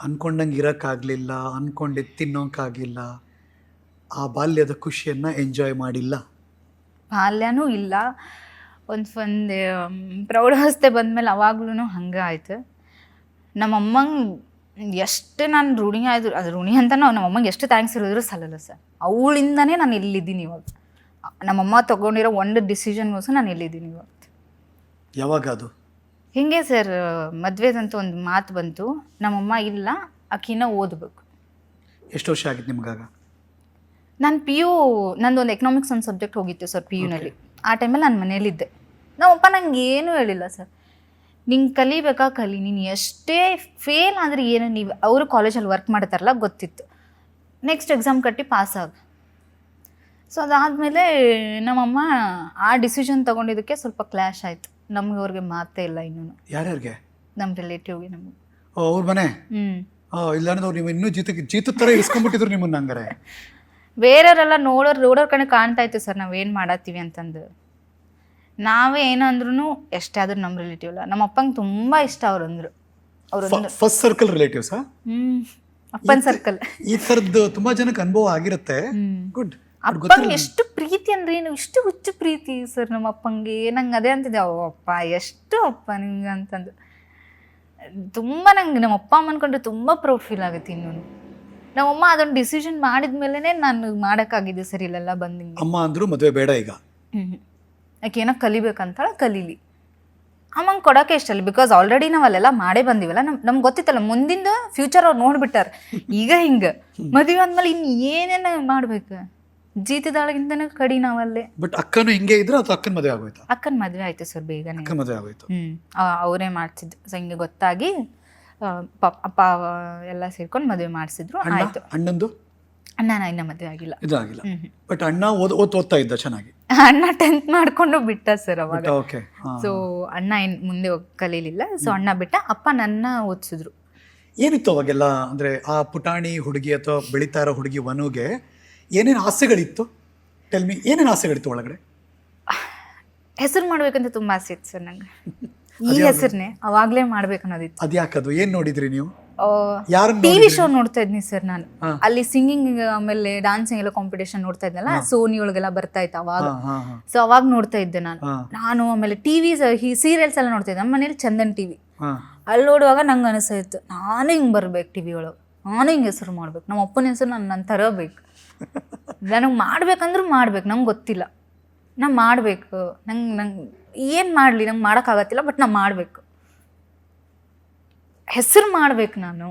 ಅನ್ಕೊಂಡಂಗೆ ಇರೋಕ್ಕಾಗಲಿಲ್ಲ, ಅನ್ಕೊಂಡಿದ್ದು ತಿನ್ನೋಕ್ಕಾಗಿಲ್ಲ, ಆ ಬಾಲ್ಯದ ಖುಷಿಯನ್ನು ಎಂಜಾಯ್ ಮಾಡಿಲ್ಲ? ಬಾಲ್ಯನೂ ಇಲ್ಲ. ಒಂದು ಪ್ರೌಢಾವಸ್ಥೆ ಬಂದಮೇಲೆ ಅವಾಗ್ಲೂ ಹಂಗೆ ಆಯ್ತು. ನಮ್ಮಮ್ಮಂಗೆ ಎಷ್ಟು ನಾನು ಋಣಿ ಆಯ್ತು, ಅದು ಋಣಿ ಅಂತ ನಮ್ಮಮ್ಮಂಗೆ ಎಷ್ಟು ಥ್ಯಾಂಕ್ಸ್ ಹೇಳಿದ್ರು ಸಲ್ಲಲ್ಲ ಸರ್. ಅವಳಿಂದನೇ ನಾನು ಇಲ್ಲಿದ್ದೀನಿ ಇವಾಗ. ನಮ್ಮಮ್ಮ ತೊಗೊಂಡಿರೋ ಒಂದು ಡಿಸಿಷನ್ಗೋಸ್ಕರ ನಾನು ಇಲ್ಲಿದ್ದೀನಿ ಇವಾಗ. ಯಾವಾಗ ಅದು? ಹಿಂಗೆ ಸರ್, ಮದುವೆದಂತೂ ಒಂದು ಮಾತು ಬಂತು, ನಮ್ಮಮ್ಮ ಇಲ್ಲ ಆಕಿನ ಓದಬೇಕು. ಎಷ್ಟು ವರ್ಷ ಆಗಿತ್ತು ನಿಮ್ಗಾಗ? ನಾನು ನಂದು ಒಂದು ಎಕನಾಮಿಕ್ಸ್ ಒಂದು ಸಬ್ಜೆಕ್ಟ್ ಹೋಗಿತ್ತು ಸರ್ ನಲ್ಲಿ. ಆ ಟೈಮಲ್ಲಿ ನಾನು ಮನೇಲಿದ್ದೆ. ನಮ್ಮಪ್ಪ ನಂಗೆ ಏನೂ ಹೇಳಿಲ್ಲ ಸರ್, ನಿಂಗೆ ಕಲಿಬೇಕಾ ಕಲಿ, ನೀನು ಎಷ್ಟೇ ಫೇಲ್ ಆದರೆ ಏನು, ನೀವು ಅವರು ಕಾಲೇಜಲ್ಲಿ ವರ್ಕ್ ಮಾಡ್ತಾರಲ್ಲ ಗೊತ್ತಿತ್ತು, ನೆಕ್ಸ್ಟ್ ಎಕ್ಸಾಮ್ ಕಟ್ಟಿ ಪಾಸ್ ಆಗ. ಸೊ ಅದಾದಮೇಲೆ ನಮ್ಮಮ್ಮ ಆ ಡಿಸಿಷನ್ ತೊಗೊಂಡಿದ್ದಕ್ಕೆ ಸ್ವಲ್ಪ ಕ್ಲ್ಯಾಶ್ ಆಯಿತು. ನಮ್ಗೆ ಅವ್ರಿಗೆ ಮಾತೇ ಇಲ್ಲ ಇನ್ನೂ. ಯಾರ್ಯಾರಿಗೆ? ನಮ್ಮ ರಿಲೇಟಿವ್ಗೆ ನಮಗೆ. ಅವ್ರ ಮನೆ? ಇಲ್ಲ ಅಂದ್ರೆ ನೀವು ಇನ್ನೂ ಜೀತ ಥರ ಇಸ್ಕೊಂಡ್ಬಿಟ್ಟಿದ್ರು ನಿಮ್ಮನ್ನ ಹಂಗಾರೆ? ಬೇರೆಯವರೆಲ್ಲ ನೋಡೋರ್ ಕಡೆ ಕಾಣ್ತಾ ಇತ್ತು ಸರ್ ನಾವೇನು ಮಾಡತ್ತೀವಿ ಅಂತಂದು. ನಾವೇ ಏನಂದ್ರೂ ಎಷ್ಟೇ ಆದ್ರೂ ನಮ್ಮ ರಿಲೇಟಿವ್ ಅಲ್ಲ, ನಮ್ಮ ಅಪ್ಪಂಗೆ ತುಂಬ ಇಷ್ಟ ಅವ್ರಂದ್ರು. First circle ರಿಲೇಟಿವ್ಸಾ? ಅಪ್ಪನ ಸರ್ಕಲ್. ಈ ಥರದ್ದು ತುಂಬಾ ಜನಕ್ಕೆ ಅನುಭವ ಆಗಿರುತ್ತೆ. ಗುಡ್. ಅಪ್ಪಂಗೆ ಎಷ್ಟು ಪ್ರೀತಿ ಅಂದ್ರೆ ಏನು, ಇಷ್ಟು ಹುಚ್ಚು ಪ್ರೀತಿ ಸರ್ ನಮ್ಮ ಅಪ್ಪಂಗೆ. ನಂಗೆ ಅದೇ ಅಂತಿದ್ದೆ, ಅಪ್ಪ ಎಷ್ಟು ಅಪ್ಪ ನಿಂಗೆ ಅಂತಂದು. ತುಂಬ ನಂಗೆ ನಮ್ಮ ಅಪ್ಪ ಅಮ್ಮ ಅನ್ಕೊಂಡ್ರೆ ತುಂಬ ಪ್ರೌಡ್ ಫೀಲ್ ಆಗುತ್ತೆ. ಇನ್ನೂ ನಮ್ಮಮ್ಮ ಅದೊಂದು ಡಿಸಿಷನ್ ಮಾಡಿದ್ಮೇಲೆ ನಾನು ಮಾಡೋಕ್ಕಾಗಿದ್ದೆ ಸರ್ ಇಲ್ಲೆಲ್ಲ ಬಂದು. ಅಮ್ಮ ಅಂದ್ರು ಮದುವೆ ಬೇಡ ಈಗ. ಯಾಕೆ ಏನೋ ಕಲಿಬೇಕಂತಾಳೆ, ಕಲೀಲಿ. ಅಮ್ಮಂಗೆ ಕೊಡೋಕೆ ಇಷ್ಟ ಅಲ್ಲ, ಬಿಕಾಸ್ ಆಲ್ರೆಡಿ ನಾವು ಅಲ್ಲೆಲ್ಲ ಮಾಡೇ ಬಂದಿವಲ್ಲ. ನಮ್ಗೆ ಗೊತ್ತಿತ್ತಲ್ಲ ಮುಂದಿಂದ ಫ್ಯೂಚರ್ ಅವ್ರು ನೋಡ್ಬಿಟ್ಟಾರೆ. ಈಗ ಹಿಂಗೆ ಮದುವೆ ಅಂದ್ಮೇಲೆ ಇನ್ನು ಏನೇನು ಮಾಡ್ಬೇಕು, ಜೀತದಾಳಗಿಂತನೂ ಕಡಿ ನಾವಲ್ಲೇ. ಬಟ್ ಅಕ್ಕನು ಹಿಂಗೆ ಇದ್ರೆ ಅಥವಾ ಅಕ್ಕನ ಮದುವೆ ಆಗೋಯ್ತು? ಅಕ್ಕನ ಮದುವೆ ಆಯ್ತು ಸರ್ ಬೇಗನೆ. ಅಕ್ಕನ ಮದುವೆ ಆಗೋಯ್ತು. ಅವರೇ ಮಾಡ್ತಿದ್ದು. ಸೊ ಹಿಂಗೆ ಗೊತ್ತಾಗಿ ಅಪ್ಪ ಎಲ್ಲ ಸೇರ್ಕೊಂಡು ಮದುವೆ ಮಾಡಿಸಿದ್ರು. ಆಯ್ತು. ಅಣ್ಣಂದು? ಅಣ್ಣ ಇನ್ನ ಮದುವೆ ಆಗಿಲ್ಲ. ಇದು ಆಗಿಲ್ಲ. ಬಟ್ ಅಣ್ಣ ಓದ್ತಾ ಇದ್ದ ಚೆನ್ನಾಗಿ? ಅಣ್ಣ 10th ಮಾಡ್ಕೊಂಡು ಬಿಟ್ಟ ಸರ್ ಅವಾಗ. ಓಕೆ. ಸೊ ಅಣ್ಣ ಮುಂದೆ ಕಲೀಲಿಲ್ಲ. ಸೊ ಅಣ್ಣ ಬಿಟ್ಟ, ಅಪ್ಪ ನನ್ನ ಓದಿಸಿದ್ರು. ಏನಿತ್ತು ಅವಾಗೆಲ್ಲ ಅಂದ್ರೆ ಆ ಪುಟಾಣಿ ಹುಡುಗಿ ಅಥವಾ ಬೆಳೀತಾ ಇರೋ ಹುಡುಗಿ ವನುಗೆ ಏನೇನು ಆಸೆಗಳಿತ್ತು? ಟೆಲ್ ಮಿ, ಏನೇನು ಆಸೆಗಳಿತ್ತು ಒಳಗಡೆ? ಹೆಸರು ಮಾಡ್ಬೇಕಂತ ತುಂಬಾ ಆಸೆ ಇತ್ತು ಸರ್ ನಂಗೆ. ಈ ಹೆಸರನ್ನೇ ಅವಾಗ್ಲೇ ಮಾಡ್ಬೇಕನ್ನೋದಿತ್ತು. ಅದ್ಯಾಕದು? ಏನ್ ನೋಡಿದ್ರಿ ನೀವು? ಟಿವಿ ಶೋ ನೋಡ್ತಾ ಇದ್ನಿ ಸರ್ ನಾನು. ಅಲ್ಲಿ ಸಿಂಗಿಂಗ್ ಆಮೇಲೆ ಡಾನ್ಸಿಂಗ್ ಎಲ್ಲ ಕಾಂಪಿಟೇಷನ್ ನೋಡ್ತಾ ಇದ್ನಲ್ಲ, ಸೋನಿ ಒಳಗೆಲ್ಲ ಬರ್ತಾ ಇತ್ತು ಅವಾಗ. ಸೊ ಅವಾಗ ನೋಡ್ತಾ ಇದ್ದೆ ನಾನು. ಆಮೇಲೆ ಟಿವಿ ಸೀರಿಯಲ್ಸ್ ಎಲ್ಲ ನೋಡ್ತಾ ಇದ್ದೆ. ನಮ್ಮ ಮನೇಲಿ ಚಂದನ್ ಟಿವಿ. ಅಲ್ಲಿ ನೋಡುವಾಗ ನಂಗೆ ಅನಿಸ್ತಾಯಿತ್ತು, ನಾನು ಹಿಂಗೆ ಬರ್ಬೇಕು ಟಿವಿ ಒಳಗೆ, ನಾನು ಹಿಂಗೆ ಹೆಸರು ಮಾಡ್ಬೇಕು, ನಮ್ಮ ಅಪ್ಪನ ಹೆಸರು ನನ್ನ ತರಬೇಕು. ನನಗೆ ಮಾಡ್ಬೇಕಂದ್ರೂ ಮಾಡ್ಬೇಕು, ನಂಗೆ ಗೊತ್ತಿಲ್ಲ, ನಾ ಮಾಡಬೇಕು. ನಂಗೆ ಏನು ಮಾಡಲಿ, ನಂಗೆ ಮಾಡೋಕ್ಕಾಗತ್ತಿಲ್ಲ, ಬಟ್ ನಾ ಮಾಡಬೇಕು, ಹೆಸರು ಮಾಡ್ಬೇಕು ನಾನು.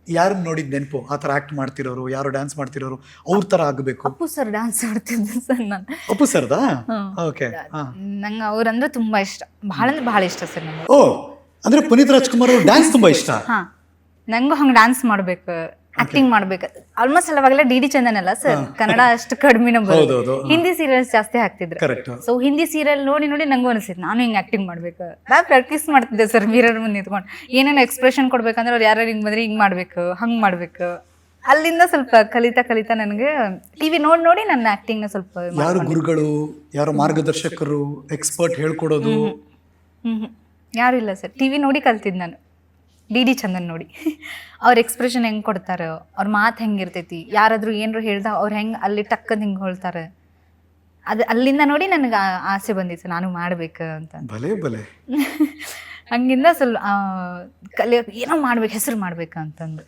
ಯಾರನ್ನ ನೋಡಿದ್ ನೆನಪು? ಆ ಥರ ಆಕ್ಟ್ ಮಾಡ್ತಿರೋರು, ಯಾರು ಡ್ಯಾನ್ಸ್ ಮಾಡ್ತಿರೋರು, ಅವ್ರ ಥರ ಆಗಬೇಕು? ಅಪ್ಪು ಸರ್ ಡ್ಯಾನ್ಸ್ ಮಾಡ್ತಿದ್ದೆ ಸರ್ ನಾನು. ಅಪ್ಪು ಸರ್ದಾ? ಓಕೆ. ನಂಗೆ ಅವ್ರಂದ್ರೆ ತುಂಬ ಇಷ್ಟ, ಭಾಳ ಅಂದ್ರೆ ಭಾಳ ಇಷ್ಟ ಸರ್ ನಂಗೆ. ಓ, ಅಂದ್ರೆ ಪುನೀತ್ ರಾಜ್ಕುಮಾರ್ ಅವ್ರ ಡ್ಯಾನ್ಸ್ ತುಂಬ ಇಷ್ಟ? ಹಾಂ, ನಂಗೂ ಹಂಗೆ ಡ್ಯಾನ್ಸ್ ಮಾಡ್ಬೇಕು, ಆಕ್ಟಿಂಗ್ ಮಾಡ್ಬೇಕು. ಆಲ್ಮೋಸ್ಟ್ ಅವಾಗೆಲ್ಲ ಡಿ ಚಂದನ್ ಅಲ್ಲ ಸರ್, ಕನ್ನಡ ಅಷ್ಟು ಕಡಿಮೆನ ಬರೋದು, ಹಿಂದಿ ಸೀರಿಯಲ್ಸ್ ಜಾಸ್ತಿ ಹಾಕ್ತಿದ್ರು. ಸೊ ಹಿಂದಿ ಸೀರಿಯಲ್ ನೋಡಿ ನೋಡಿ ನಂಗೂ ಅನಿಸಿತ್ತು, ನಾನು ಹಿಂಗೆ ಆಕ್ಟಿಂಗ್ ಮಾಡ್ಬೇಕು. ನಾ ಪ್ರಾಕ್ಟೀಸ್ ಮಾಡ್ತಿದ್ದೆ ಸರ್ ಮಿರರ್ ಮುಂದೆ ನಿಂತ್ಕೊಂಡು. ಏನೇನು ಎಕ್ಸ್ಪ್ರೆಷನ್ ಕೊಡ್ಬೇಕಂದ್ರೆ ಅವ್ರು ಯಾರು ಹಿಂಗೆ ಬಂದ್ರೆ ಹಿಂಗೆ ಮಾಡ್ಬೇಕು, ಹಂಗೆ ಮಾಡ್ಬೇಕು. ಅಲ್ಲಿಂದ ಸ್ವಲ್ಪ ಕಲಿತಾ ನನಗೆ ಟಿವಿ ನೋಡಿ ನನ್ನ ಆಕ್ಟಿಂಗ್ನ ಸ್ವಲ್ಪ. ಯಾರು ಗುರುಗಳು, ಯಾರು ಮಾರ್ಗದರ್ಶಕರು, ಎಕ್ಸ್ಪರ್ಟ್ ಹೇಳ್ಕೊಡೋದು? ಯಾರು ಇಲ್ಲ ಸರ್, ಟಿವಿ ನೋಡಿ ಕಲ್ತಿದ್ದು ನಾನು. ಡಿ ಚಂದನ್ ನೋಡಿ ಅವ್ರ ಎಕ್ಸ್ಪ್ರೆಷನ್ ಹೆಂಗೆ ಕೊಡ್ತಾರೆ, ಅವ್ರ ಮಾತು ಹೆಂಗಿರ್ತೈತಿ, ಯಾರಾದರೂ ಏನಾರು ಹೇಳ್ದ ಅವ್ರು ಹೆಂಗೆ ಅಲ್ಲಿ ಟಕ್ಕಂದು ಹಿಂಗೆ ಹೇಳ್ತಾರೆ, ಅದು ಅಲ್ಲಿಂದ ನೋಡಿ ನನಗೆ ಆಸೆ ಬಂದಿತ್ತು ನಾನು ಮಾಡ್ಬೇಕು ಅಂತ. ಭಲೆ ಹಂಗಿಂದ ಸ್ವಲ್ಪ ಏನೋ ಮಾಡ್ಬೇಕು, ಹೆಸರು ಮಾಡ್ಬೇಕು ಅಂತಂದು.